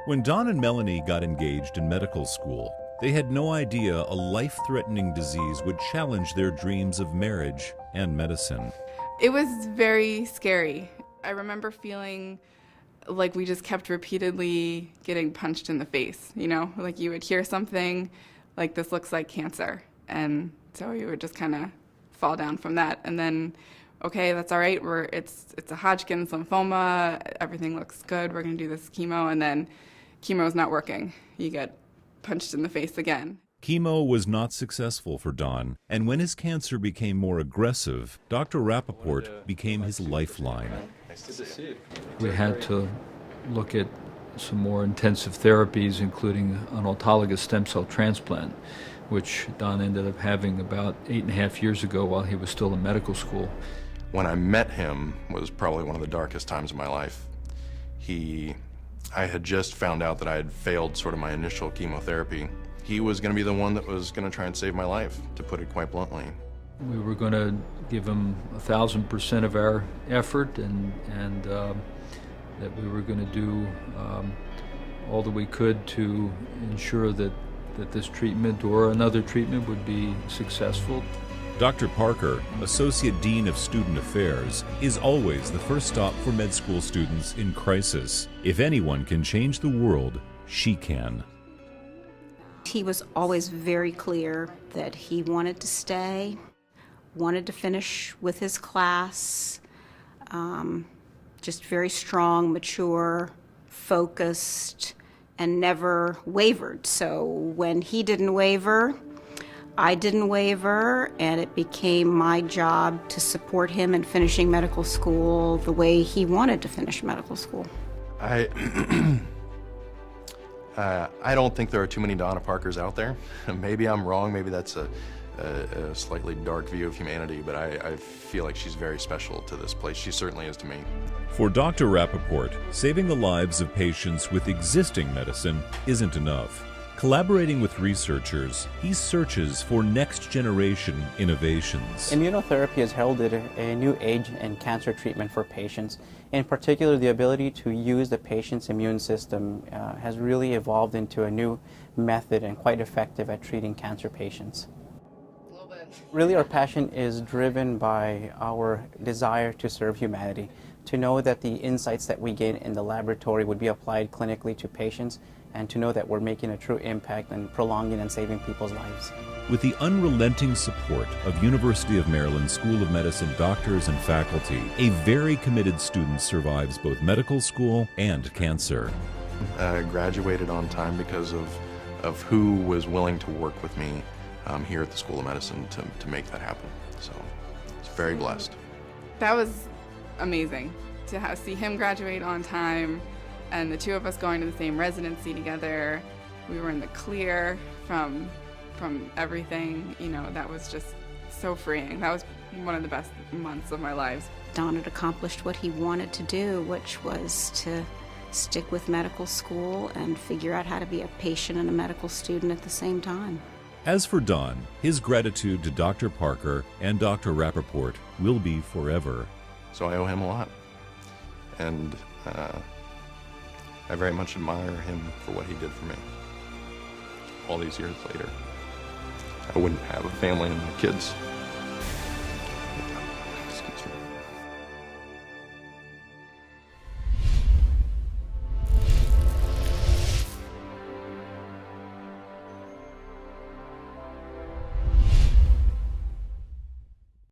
When Don and Melanie got engaged in medical school, they had no idea a life-threatening disease would challenge their dreams of marriage and medicine. It was very scary. I remember feeling like we just kept repeatedly getting punched in the face, you know? Like you would hear something like, this looks like cancer. And so you would just kind of fall down from that. And then, okay, that's all right. It's a Hodgkin's lymphoma. Everything looks good. We're going to do this chemo. And then chemo's not working. You get punched in the face again. Chemo was not successful for Don, and when his cancer became more aggressive, Dr. Rappaport became his lifeline. We had to look at some more intensive therapies, including an autologous stem cell transplant, which Don ended up having about 8.5 years ago while he was still in medical school. When I met him was probably one of the darkest times of my life. I had just found out that I had failed sort of my initial chemotherapy. He was going to be the one that was going to try and save my life, to put it quite bluntly. We were going to give him 1,000% of our effort, and that we were going to do all that we could to ensure that this treatment or another treatment would be successful. Dr. Parker, Associate Dean of Student Affairs, is always the first stop for med school students in crisis. If anyone can change the world, she can. He was always very clear that he wanted to stay, wanted to finish with his class, just very strong, mature, focused, and never wavered. So when he didn't waver, I didn't waver, and it became my job to support him in finishing medical school the way he wanted to finish medical school. I don't think there are too many Donna Parkers out there. Maybe I'm wrong, maybe that's a slightly dark view of humanity, but I feel like she's very special to this place. She certainly is to me. For Dr. Rappaport, saving the lives of patients with existing medicine isn't enough. Collaborating with researchers, he searches for next-generation innovations. Immunotherapy has heralded a new age in cancer treatment for patients. In particular, the ability to use the patient's immune system has really evolved into a new method and quite effective at treating cancer patients. Really, our passion is driven by our desire to serve humanity, to know that the insights that we gain in the laboratory would be applied clinically to patients, and to know that we're making a true impact and prolonging and saving people's lives. With the unrelenting support of University of Maryland School of Medicine doctors and faculty, a very committed student survives both medical school and cancer. I graduated on time because of who was willing to work with me here at the School of Medicine to make that happen. So it's very blessed. That was amazing to see him graduate on time, and the two of us going to the same residency together. We were in the clear from everything, you know. That was just so freeing. That was one of the best months of my lives. Don had accomplished what he wanted to do, which was to stick with medical school and figure out how to be a patient and a medical student at the same time. As for Don, his gratitude to Dr. Parker and Dr. Rappaport will be forever. So I owe him a lot. And I very much admire him for what he did for me. All these years later, I wouldn't have a family and kids